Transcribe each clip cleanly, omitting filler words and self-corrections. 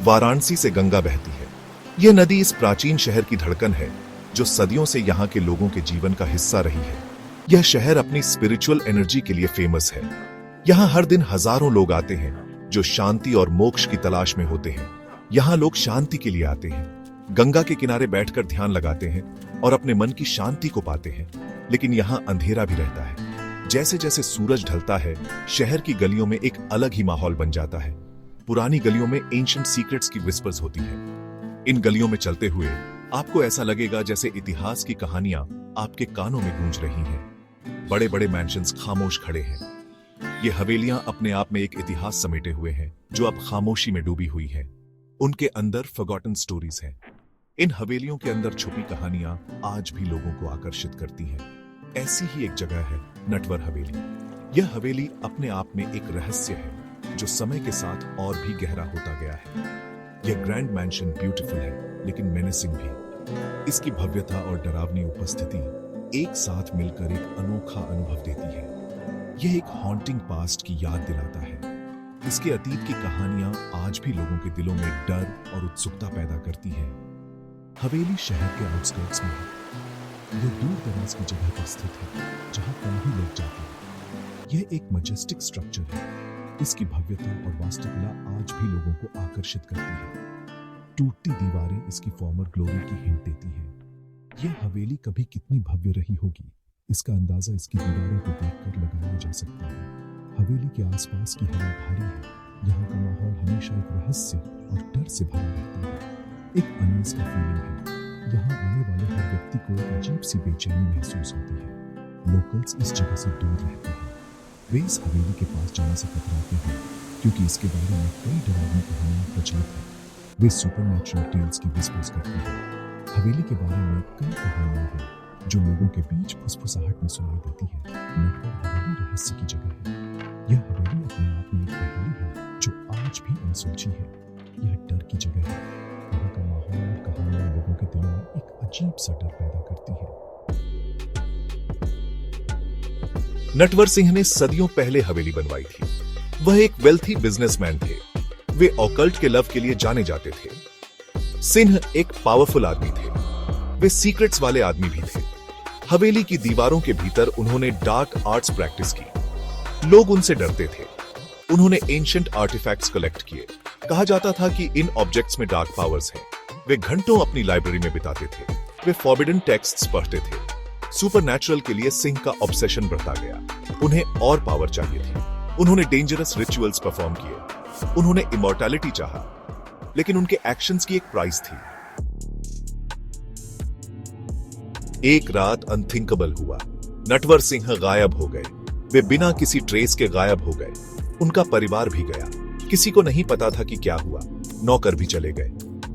वाराणसी से गंगा बहती है। यह नदी इस प्राचीन शहर की धड़कन है जो सदियों से यहाँ के लोगों के जीवन का हिस्सा रही है। यह शहर अपनी स्पिरिचुअल एनर्जी के लिए फेमस है। यहाँ हर दिन हजारों लोग आते हैं जो शांति और मोक्ष की तलाश में होते हैं। यहाँ लोग शांति के लिए आते हैं, गंगा के किनारे बैठकर ध्यान लगाते हैं और अपने मन की शांति को पाते हैं। लेकिन यहाँ अंधेरा भी रहता है। जैसे जैसे सूरज ढलता है, शहर की गलियों में एक अलग ही माहौल बन जाता है। पुरानी गलियों में एंशिएंट सीक्रेट्स की विस्पर्स होती है। इन गलियों में चलते हुए आपको ऐसा लगेगा जैसे इतिहास की कहानियां आपके कानों में गूंज रही हैं। बड़े बड़े मैंशंस खामोश खड़े हैं। ये हवेलियां अपने आप में एक इतिहास समेटे हुए हैं जो अब खामोशी में डूबी हुई है। उनके अंदर फॉरगॉटन स्टोरीज हैं। इन हवेलियों के अंदर छुपी कहानियां आज भी लोगों को आकर्षित करती हैं। ऐसी ही एक जगह है नटवर हवेली। यह हवेली अपने आप में एक रहस्य है जो समय के साथ और भी गहरा होता गया है। यह ग्रैंड मैंशन ब्यूटीफुल है लेकिन मेनेसिंग भी। इसकी भव्यता और डरावनी उपस्थिति एक साथ मिलकर एक अनोखा अनुभव देती है। यह एक हॉन्टिंग पास्ट की याद दिलाता है। इसके अतीत की कहानियां आज भी लोगों के दिलों में डर और उत्सुकता पैदा करती हैं। हवेली शहर के आउटस्कर्ट्स में है। यह दूर दराज की जगह पर स्थित है जहां कम ही लोग जाते हैं। यह एक मजेस्टिक स्ट्रक्चर है। इसकी भव्यता और वास्तुकला आज भी लोगों को आकर्षित करती है। टूटती दीवारें इसकी फॉर्मर ग्लोरी की हिंट देती हैं। यह हवेली कभी कितनी भव्य रही होगी, इसका अंदाजा इसकी दीवारों को देखकर लगाया जा सकता है। हवेली के आसपास की हवा भारी है। यहाँ का माहौल हमेशा एक रहस्य और डर से भरा रहता है। एक अनईज का फीलिंग है। यहाँ आने वाले हर व्यक्ति को एक अजीब सी बेचैनी महसूस होती है। लोकल्स इस जगह से दूर रहते हैं। वे इस हवेली के पास जाने से कतराते हैं क्योंकि इसके बारे में कई डरावनी कहानियां प्रचलित हैं। वे सुपरनैचुरल टेल्स की विस्पर्स करते हैं। हवेली के बारे में कई कहानियां हैं जो लोगों के बीच फुसफुसाहट में सुनाई देती है। नटवर हवेली रहस्य की जगह है। यह हवेली अपने आप में एक पहेली है जो आज भी अनसुलझी है। यह डर की जगह है। यहाँ का माहौल और कहानियां लोगों के दिलों में एक अजीब सा डर पैदा करती है। नटवर सिंह ने सदियों पहले हवेली बनवाई थी। वह एक वेल्थी बिजनेसमैन थे। वे ऑकल्ट के लव के लिए जाने जाते थे। सिंह एक पावरफुल आदमी थे। वे सीक्रेट्स वाले आदमी भी थे। हवेली की दीवारों के भीतर उन्होंने डार्क आर्ट्स प्रैक्टिस की। लोग उनसे डरते थे। उन्होंने एंशिएंट आर्टिफैक्ट्स कलेक्ट किए। कहा जाता था कि इन ऑब्जेक्ट्स में डार्क पावर्स हैं। वे घंटों अपनी लाइब्रेरी में बिताते थे। वे फॉरबिडन टेक्स्ट्स पढ़ते थे। सुपरनैचुरल के लिए सिंह का ऑब्सेशन बढ़ता गया। उन्हें और पावर चाहिए थी। उन्होंने डेंजरस रिचुअल्स परफॉर्म किए। उन्होंने इमॉर्टैलिटी चाहा, लेकिन उनके एक्शंस की एक प्राइस थी। एक रात अनथिंकेबल हुआ। नटवर सिंह गायब हो गए। वे बिना किसी ट्रेस के गायब हो गए। उनका परिवार भी गया। किसी को नहीं पता था कि क्या हुआ। नौकर भी चले गए।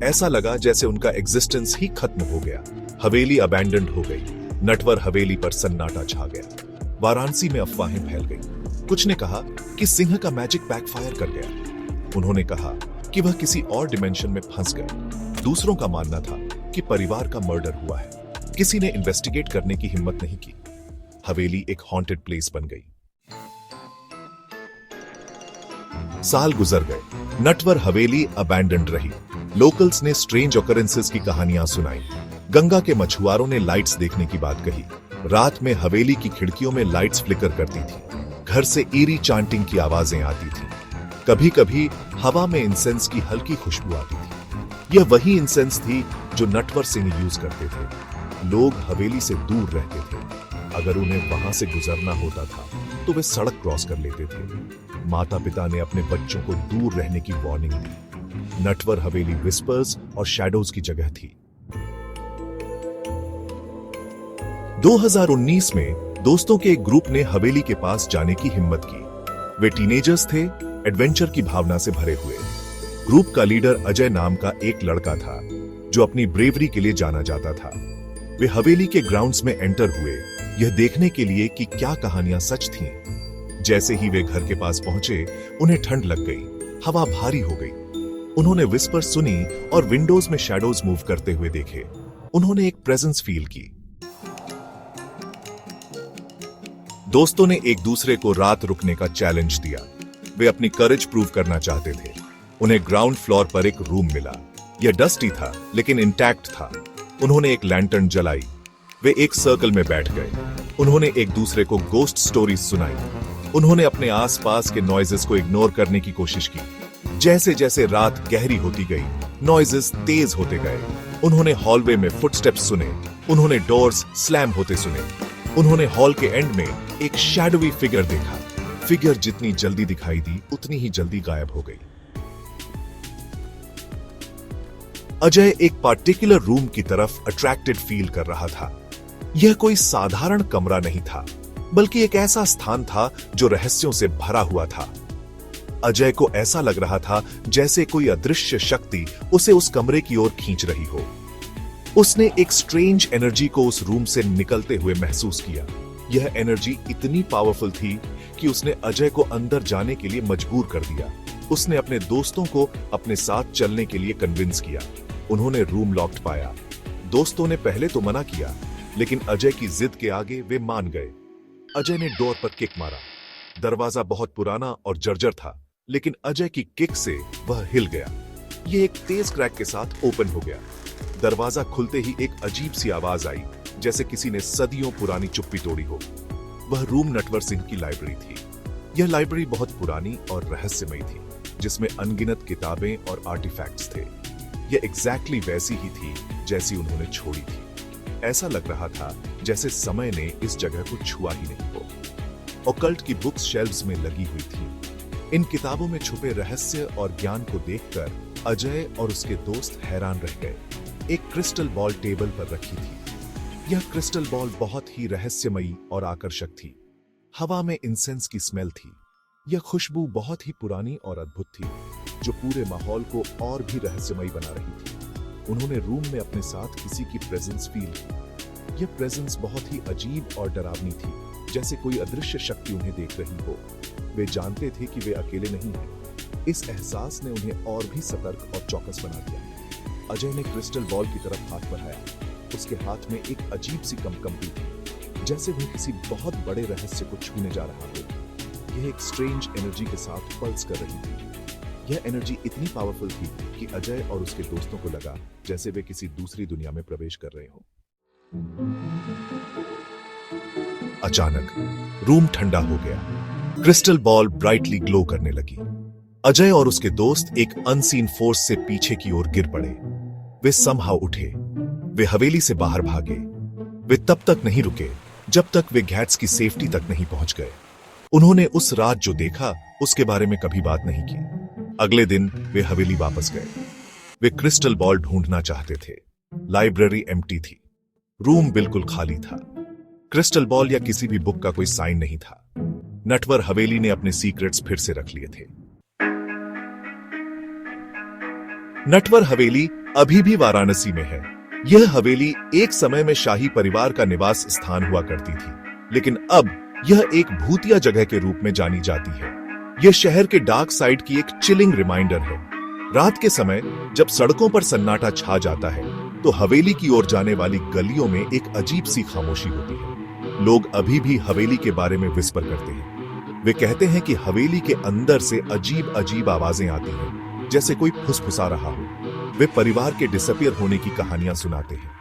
ऐसा लगा जैसे उनका एग्जिस्टेंस ही खत्म हो गया। हवेली अबैंडन्ड हो गई। नटवर हवेली पर सन्नाटा छा गया। वाराणसी में अफवाहें फैल गई। कुछ ने कहा कि सिंह का मैजिक बैकफायर कर गया। उन्होंने कहा कि वह किसी और डिमेंशन में फंस गए। दूसरों का मानना था कि परिवार का मर्डर हुआ है। किसी ने इन्वेस्टिगेट करने की हिम्मत नहीं की। हवेली एक हॉन्टेड प्लेस बन गई। साल गुजर गए। नटवर हवेली अबैंडन्ड रही। लोकल्स ने स्ट्रेंज ऑकरेंसेस की कहानियां सुनाई। गंगा के मछुआरों ने लाइट्स देखने की बात कही। रात में हवेली की खिड़कियों में लाइट्स फ्लिकर करती थी। घर से ईरी चांटिंग की आवाजें आती थी। कभी कभी हवा में इंसेंस की हल्की खुशबू आती थी। यह वही इंसेंस थी जो नटवर सिंह यूज करते थे। लोग हवेली से दूर रहते थे। अगर उन्हें वहां से गुजरना होता था तो वे सड़क क्रॉस कर लेते थे। माता पिता ने अपने बच्चों को दूर रहने की वार्निंग दी। नटवर हवेली विस्पर्स और शैडोज की जगह थी। 2019 में दोस्तों के एक ग्रुप ने हवेली के पास जाने की हिम्मत की। वे टीनेजर्स थे, एडवेंचर की भावना से भरे हुए। ग्रुप का लीडर अजय नाम का एक लड़का था जो अपनी ब्रेवरी के लिए जाना जाता था। वे हवेली के ग्राउंड्स में एंटर हुए, यह देखने के लिए कि क्या कहानियां सच थीं। जैसे ही वे घर के पास पहुंचे, उन्हें ठंड लग गई। हवा भारी हो गई। उन्होंने विस्पर सुनी और विंडोज में शैडोज मूव करते हुए देखे। उन्होंने एक प्रेजेंस फील की। दोस्तों ने एक दूसरे को रात रुकने का चैलेंज दिया। वे अपनी करेज प्रूव करना चाहते थे। उन्हें ग्राउंड फ्लोर पर एक रूम मिला। यह डस्टी था लेकिन इंटैक्ट था। उन्होंने एक लैंटर्न जलाई। वे एक सर्कल में बैठ गए। उन्होंने एक दूसरे को गोस्ट स्टोरीज सुनाई। उन्होंने अपने आसपास के नॉइजेस को इग्नोर करने की कोशिश की। जैसे जैसे रात गहरी होती गई, नॉइजेस तेज होते गए। उन्होंने हॉलवे में फुटस्टेप्स सुने। उन्होंने डोर्स स्लैम होते सुने। उन्होंने हॉल के एंड में एक शैडोवी फिगर देखा। फिगर जितनी जल्दी दिखाई दी, उतनी ही जल्दी गायब हो गई। अजय एक पार्टिकुलर रूम की तरफ अट्रैक्टेड फील कर रहा था। यह कोई साधारण कमरा नहीं था, बल्कि एक ऐसा स्थान था जो रहस्यों से भरा हुआ था। अजय को ऐसा लग रहा था जैसे कोई अदृश्य शक्ति उसे उस कमरे की ओर खींच रही हो। उसने एक स्ट्रेंज एनर्जी को उस रूम से निकलते हुए महसूस किया। यह एनर्जी इतनी पावरफुल थी कि उसने अजय को अंदर जाने के लिए मजबूर कर दिया। उसने अपने दोस्तों को अपने साथ चलने के लिए कन्विंस किया। उन्होंने रूम लॉक्ड पाया। दोस्तों ने पहले तो मना किया, लेकिन अजय की जिद के आगे वे मान गए। अजय ने डोर पर किक मारा। दरवाजा बहुत पुराना और जर्जर था, लेकिन अजय की किक से वह हिल गया। यह एक तेज क्रैक के साथ ओपन हो गया। दरवाजा खुलते ही एक अजीब सी आवाज आई, जैसे किसी ने सदियों पुरानी चुप्पी तोड़ी हो। वह रूम नटवर सिंह की लाइब्रेरी थी। यह लाइब्रेरी बहुत पुरानी और रहस्यमयी थी, जिसमें अनगिनत किताबें और आर्टिफैक्ट्स थे। यह एग्जैक्टली वैसी ही थी जैसी उन्होंने छोड़ी थी। ऐसा लग रहा था जैसे समय ने इस जगह को छुआ ही नहीं हो। ऑकल्ट की बुक्स शेल्व्स में लगी हुई थी। इन किताबों में छुपे रहस्य और ज्ञान को देखकर अजय और उसके दोस्त हैरान रह गए। एक क्रिस्टल बॉल टेबल पर रखी थी। यह क्रिस्टल बॉल बहुत ही रहस्यमयी और आकर्षक थी। हवा में इंसेंस की स्मेल थी। यह खुशबू बहुत ही पुरानी और अद्भुत थी, जो पूरे माहौल को और भी रहस्यमयी बना रही थी। उन्होंने रूम में अपने साथ किसी की प्रेजेंस फील की। यह प्रेजेंस बहुत ही अजीब और डरावनी थी, जैसे कोई अदृश्य शक्ति उन्हें देख रही हो। वे जानते थे कि वे अकेले नहीं हैं। इस एहसास ने उन्हें और भी सतर्क और चौकस बना दिया। अजय ने क्रिस्टल बॉल की तरफ हाथ बढ़ाया। उसके हाथ में एक अजीब सी कंपकंपी थी, जैसे वह किसी बहुत बड़े रहस्य को छूने जा रहा हो। यह एक स्ट्रेंज एनर्जी के साथ पल्स कर रही थी। यह एनर्जी इतनी पावरफुल थी कि अजय और उसके दोस्तों को लगा जैसे वे किसी दूसरी दुनिया में प्रवेश कर रहे हो। अचानक रूम ठंडा हो गया। क्रिस्टल बॉल ब्राइटली ग्लो करने लगी। अजय और उसके दोस्त एक अनसीन फोर्स से पीछे की ओर गिर पड़े। वे समहाउ उठे। वे हवेली से बाहर भागे। वे तब तक नहीं रुके जब तक वे गैट्स की सेफ्टी तक नहीं पहुंच गए। उन्होंने उस रात जो देखा उसके बारे में कभी बात नहीं की। अगले दिन वे हवेली वापस गए। वे क्रिस्टल बॉल ढूंढना चाहते थे। लाइब्रेरी एम्प्टी थी। रूम बिल्कुल खाली था। क्रिस्टल बॉल या किसी भी बुक का कोई साइन नहीं था। नटवर हवेली ने अपने सीक्रेट्स फिर से रख लिए थे। नटवर हवेली अभी भी वाराणसी में है। यह हवेली एक समय में शाही परिवार का निवास स्थान हुआ करती थी, लेकिन अब यह एक भूतिया जगह के रूप में जानी जाती है। यह शहर के डार्क साइड की एक चिलिंग रिमाइंडर है। रात के समय जब सड़कों पर सन्नाटा छा जाता है, तो हवेली की ओर जाने वाली गलियों में एक अजीब सी खामोशी होती है। लोग अभी भी हवेली के बारे में विस्पर करते हैं। वे कहते हैं कि हवेली के अंदर से अजीब अजीब आवाजें आती हैं, जैसे कोई फुसफुसा रहा हो। वे परिवार के डिसअपियर होने की कहानियां सुनाते हैं।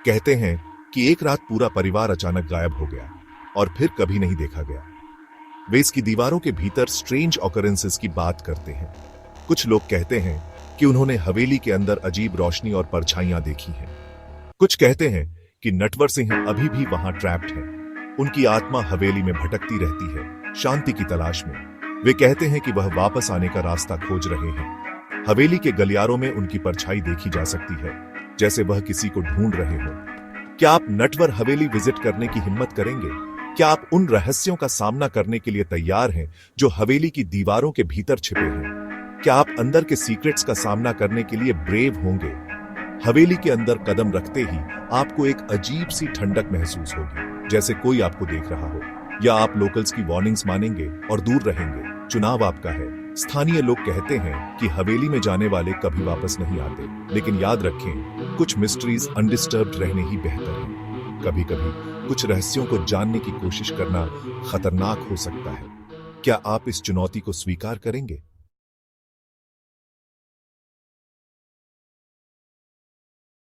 कहते हैं कि एक रात पूरा परिवार अचानक गायब हो गया और फिर कभी नहीं देखा गया। वे इसकी दीवारों के भीतर स्ट्रेंज ऑकरेंसेस की बात करते हैं। कुछ लोग कहते हैं कि उन्होंने हवेली के अंदर अजीब रोशनी और परछाइयां देखी हैं। कुछ कहते हैं कि नटवर सिंह अभी भी वहां ट्रैप्ड है। उनकी आत्मा हवेली में भटकती रहती है, शांति की तलाश में। वे कहते हैं कि वह वापस आने का रास्ता खोज रहे हैं। हवेली के गलियारों में उनकी परछाई देखी जा सकती है, जैसे वह किसी को ढूंढ रहे हो। क्या आप नटवर हवेली विजिट करने की हिम्मत करेंगे? क्या आप उन रहस्यों का सामना करने के लिए तैयार हैं जो हवेली की दीवारों के भीतर छिपे हैं? क्या आप अंदर के सीक्रेट्स का सामना करने के लिए ब्रेव होंगे? हवेली के अंदर कदम रखते ही आपको एक अजीब सी ठंडक महसूस होगी, जैसे कोई आपको देख रहा हो। या आप लोकल्स की वार्निंग्स मानेंगे और दूर रहेंगे? चुनाव आपका है। स्थानीय लोग कहते हैं कि हवेली में जाने वाले कभी वापस नहीं आते, लेकिन याद रखें, कुछ मिस्ट्रीज अनडिस्टर्ब्ड रहने ही बेहतर है। कभी कभी कुछ रहस्यों को जानने की कोशिश करना खतरनाक हो सकता है। क्या आप इस चुनौती को स्वीकार करेंगे?